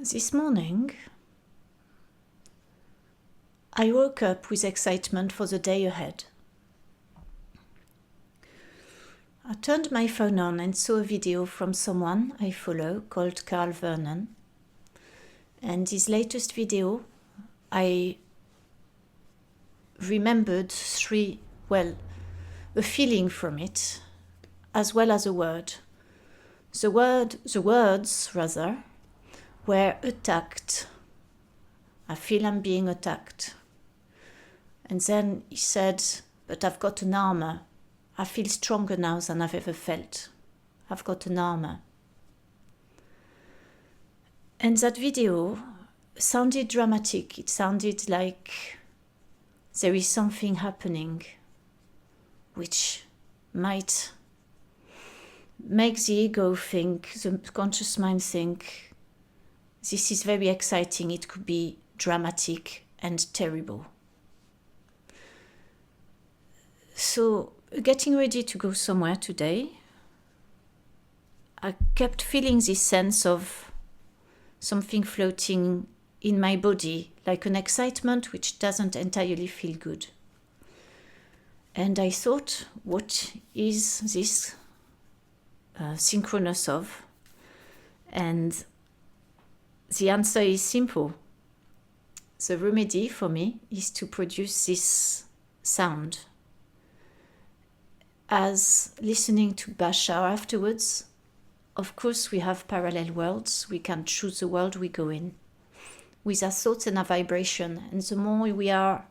This morning, I woke up with excitement for the day ahead. I turned my phone on and saw a video from someone I follow called Carl Vernon. And his latest video, I remembered a feeling from it, as well as a word. The words, were attacked. I feel I'm being attacked. And then he said, but I've got an armor. I feel stronger now than I've ever felt. I've got an armor. And that video sounded dramatic. It sounded like there is something happening which might make the ego think, the conscious mind think, this is very exciting, it could be dramatic and terrible. So, getting ready to go somewhere today, I kept feeling this sense of something floating in my body, like an excitement which doesn't entirely feel good. And I thought, what is this synchronous of? And the answer is simple. The remedy for me is to produce this sound. As listening to Bashar afterwards, of course we have parallel worlds. We can choose the world we go in with our thoughts and our vibration. And the more we are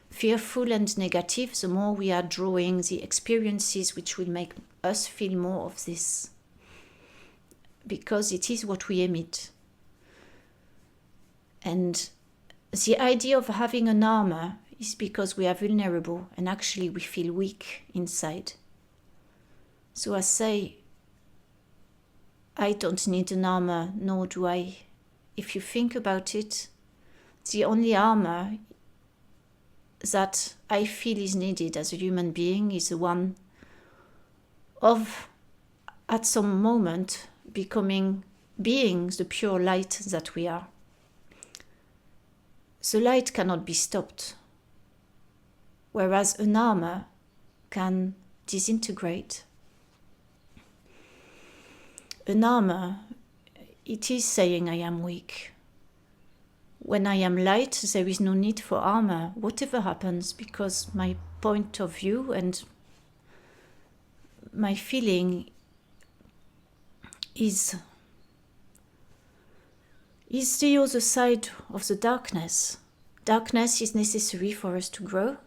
fearful and negative, the more we are drawing the experiences which will make us feel more of this. Because it is what we emit. And the idea of having an armor is because we are vulnerable and actually we feel weak inside. So I say, I don't need an armor, nor do I. If you think about it, the only armor that I feel is needed as a human being is the one of, at some moment, being the pure light that we are. The light cannot be stopped, whereas an armor can disintegrate. An armor, it is saying I am weak. When I am light, there is no need for armor, whatever happens, because my point of view and my feeling is the other side of the darkness. Darkness is necessary for us to grow.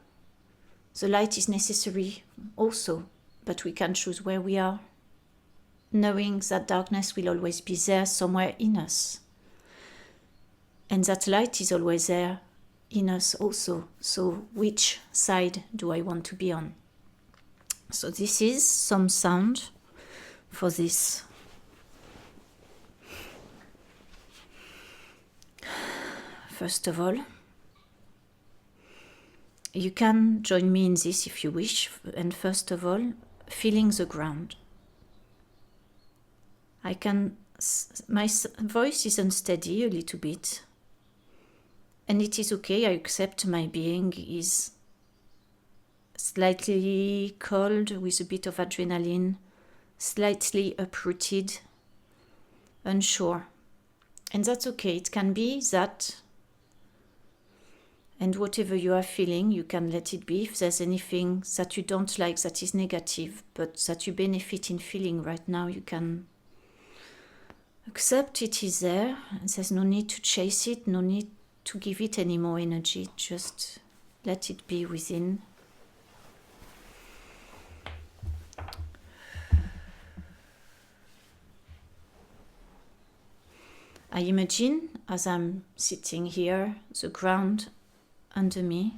The light is necessary also, but we can choose where we are, knowing that darkness will always be there somewhere in us. And that light is always there in us also. So which side do I want to be on? So this is some sound for this. First of all, you can join me in this if you wish. And first of all, feeling the ground. My voice is unsteady a little bit. And it is okay, I accept my being is slightly cold with a bit of adrenaline, slightly uprooted, unsure. And that's okay, it can be that. And whatever you are feeling, you can let it be. If there's anything that you don't like that is negative, but that you benefit in feeling right now, you can accept it is there. And there's no need to chase it, no need to give it any more energy. Just let it be within. I imagine, as I'm sitting here, the ground under me,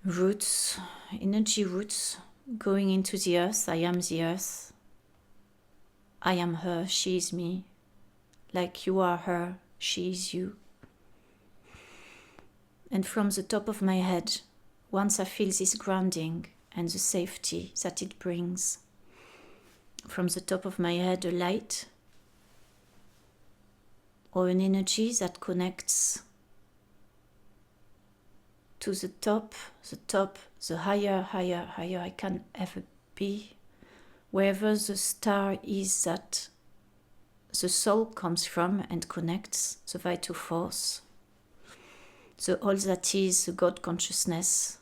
roots, energy roots going into the earth. I am the earth. I am her, she is me. Like you are her, she is you. And from the top of my head, once I feel this grounding and the safety that it brings, from the top of my head, a light or an energy that connects to the top, the higher I can ever be, wherever the star is that the soul comes from and connects, the vital force, the all that is, the God consciousness.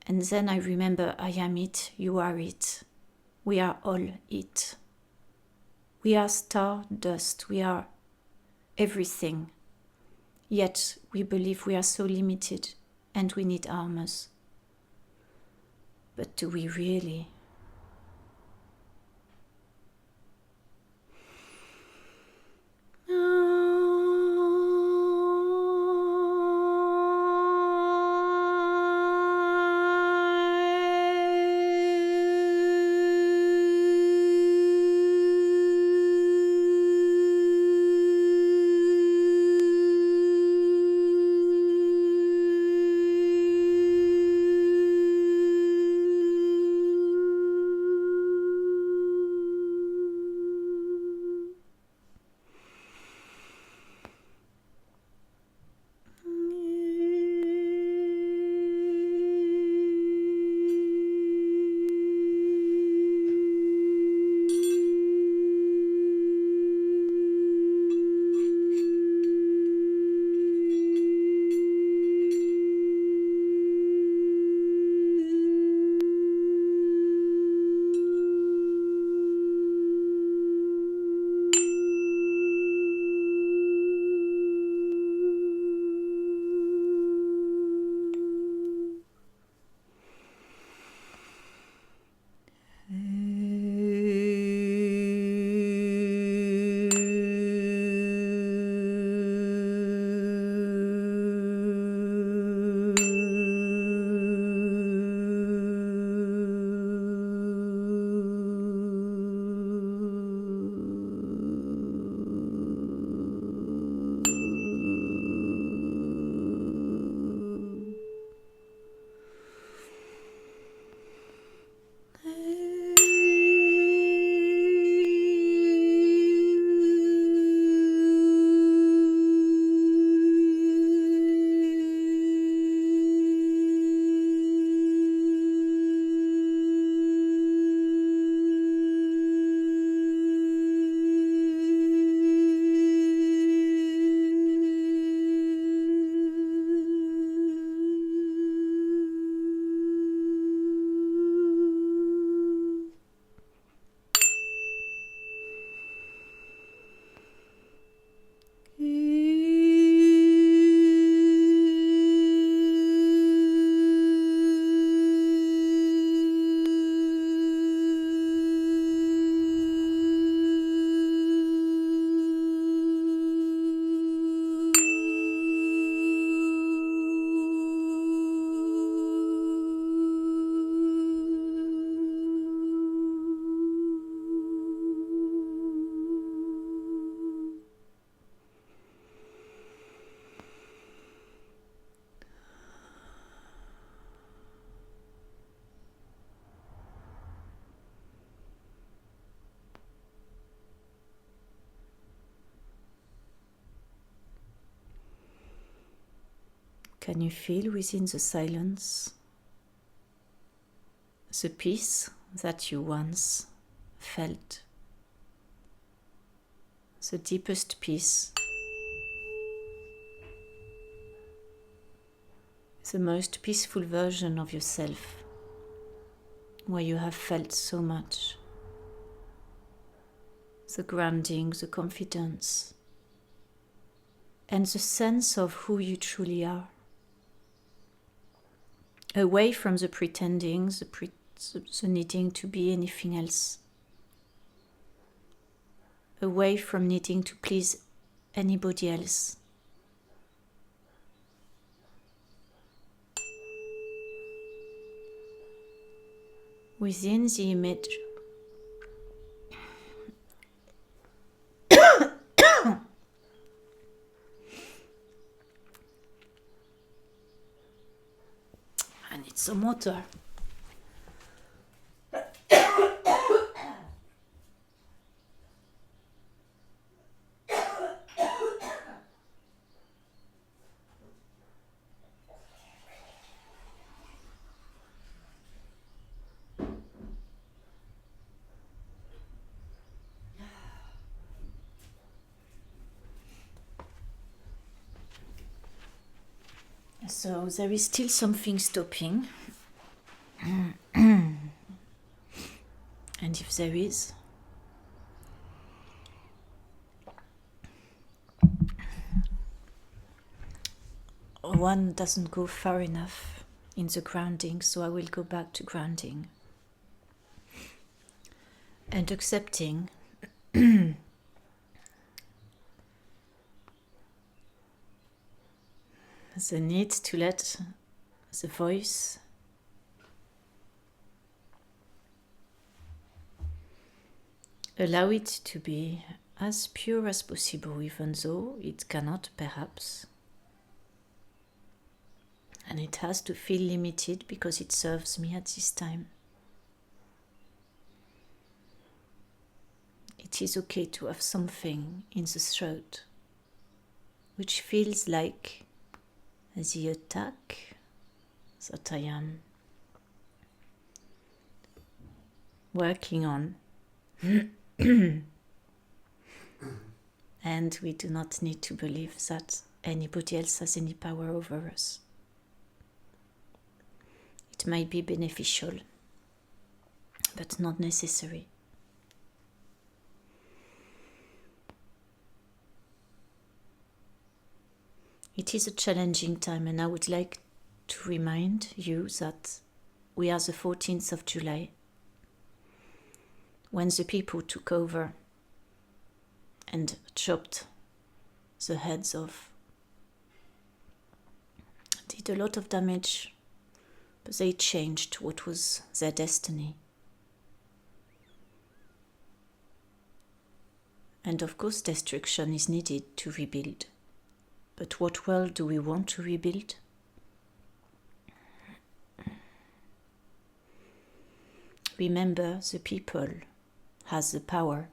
And then I remember I am it, you are it, we are all it. We are stardust, we are everything. Yet we believe we are so limited and we need armors. But do we really? Can you feel within the silence the peace that you once felt? The deepest peace, the most peaceful version of yourself, where you have felt so much. The grounding, the confidence, and the sense of who you truly are. Away from the pretending, the needing to be anything else. Away from needing to please anybody else. Within the image I need some water. So there is still something stopping. And if there is, one doesn't go far enough in the grounding, so I will go back to grounding and accepting the need to let the voice allow it to be as pure as possible, even though it cannot, perhaps. And it has to feel limited because it serves me at this time. It is okay to have something in the throat which feels like the attack that I am working on. And we do not need to believe that anybody else has any power over us. It might be beneficial, but not necessary. It is a challenging time, and I would like to remind you that we are the 14th of July, when the people took over and chopped the heads off. Did a lot of damage, but they changed what was their destiny. And of course, destruction is needed to rebuild. But what world do we want to rebuild? Remember, the people has the power.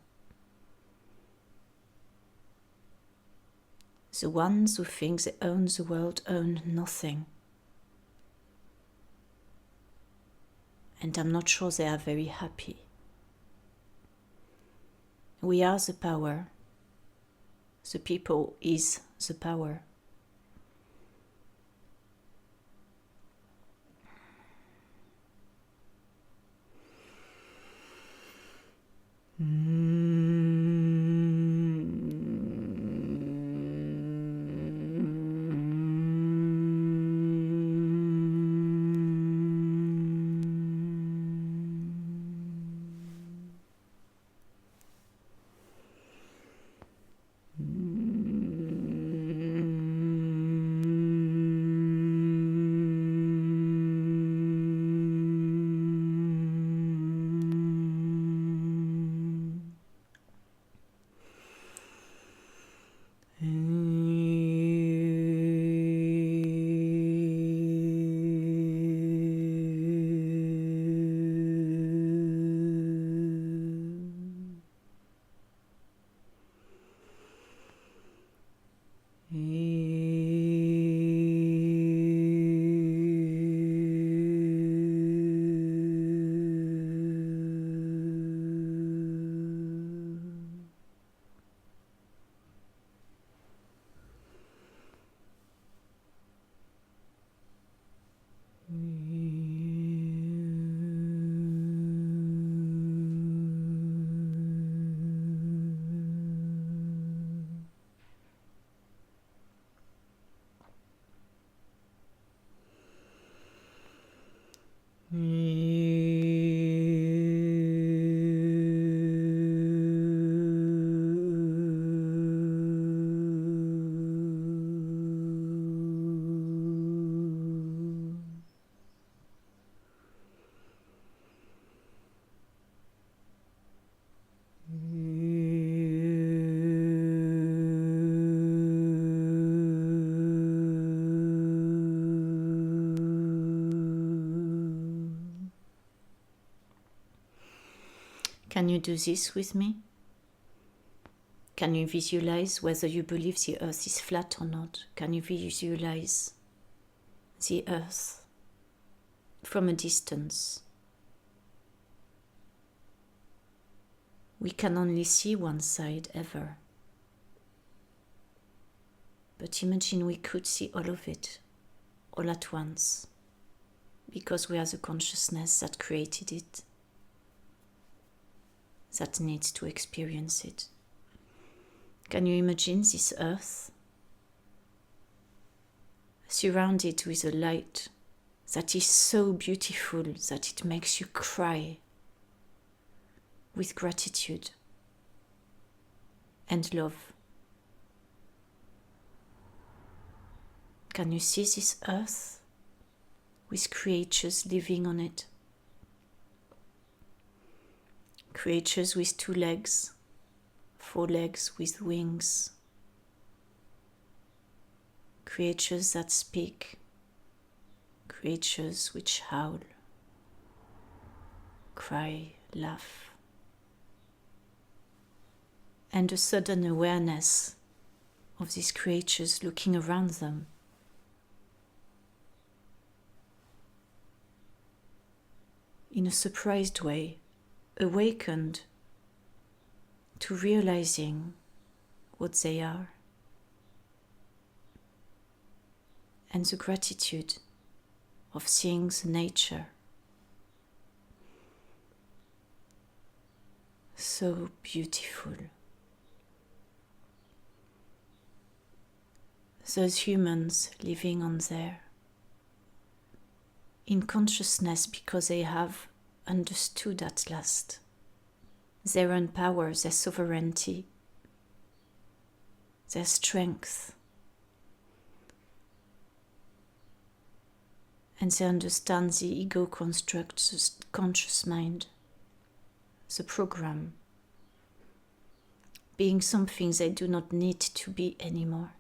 The ones who think they own the world own nothing. And I'm not sure they are very happy. We are the power. The people is the power. Can you do this with me? Can you visualize whether you believe the earth is flat or not? Can you visualize the earth from a distance? We can only see one side ever. But imagine we could see all of it. all at once, because we are the consciousness that created it, that needs to experience it. Can you imagine this earth surrounded with a light that is so beautiful that it makes you cry with gratitude and love? Can you see this earth with creatures living on it? Creatures with 2 legs, 4 legs with wings. Creatures that speak. Creatures which howl, cry, laugh. And a sudden awareness of these creatures looking around them. In a surprised way, awakened to realizing what they are, and the gratitude of seeing the nature so beautiful. Those humans living on there in consciousness because they have understood at last their own power, their sovereignty, their strength, and they understand the ego construct, the conscious mind, the program, being something they do not need to be anymore,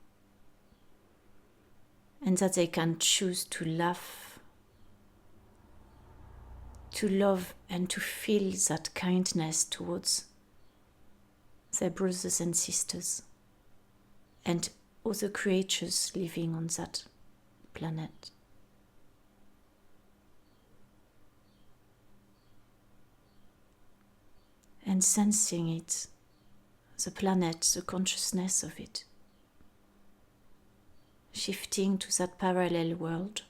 and that they can choose to laugh, to love, and to feel that kindness towards their brothers and sisters and other creatures living on that planet. And sensing it, the planet, the consciousness of it, shifting to that parallel world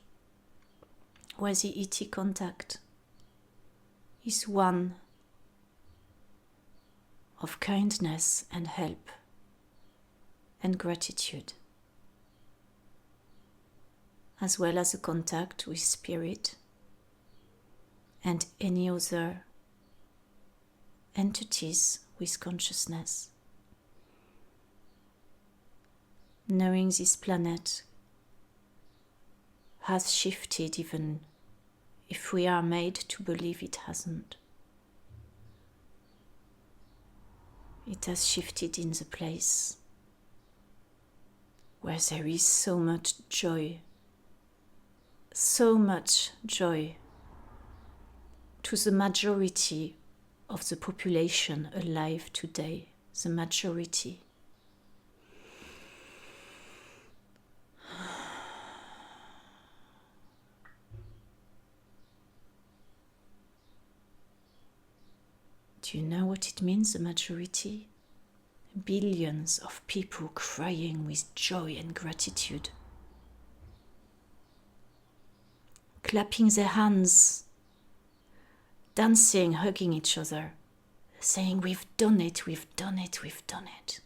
where the ET contact is one of kindness and help and gratitude, as well as a contact with spirit and any other entities with consciousness. Knowing this planet has shifted, even if we are made to believe it hasn't. It has shifted in the place where there is so much joy to the majority of the population alive today, the majority. Do you know what it means, the majority? Billions of people crying with joy and gratitude, clapping their hands, dancing, hugging each other, saying, "We've done it, we've done it, we've done it."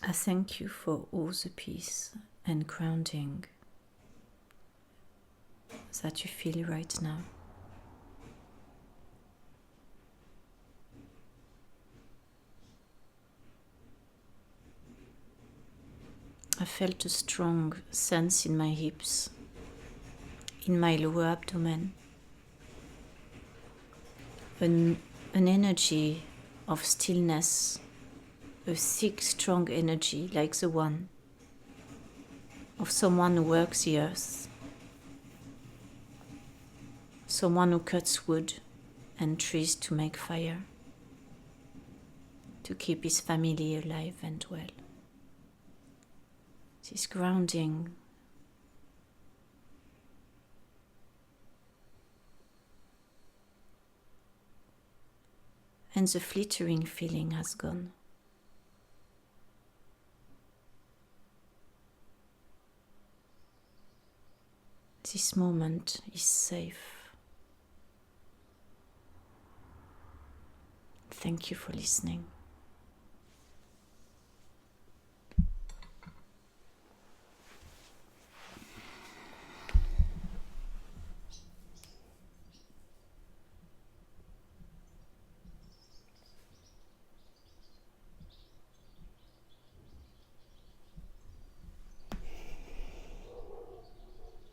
I thank you for all the peace and grounding that you feel right now. I felt a strong sense in my hips, in my lower abdomen, an energy of stillness, a thick, strong energy like the one of someone who works the earth, someone who cuts wood and trees to make fire, to keep his family alive and well. This grounding and the flittering feeling has gone. This moment is safe. Thank you for listening.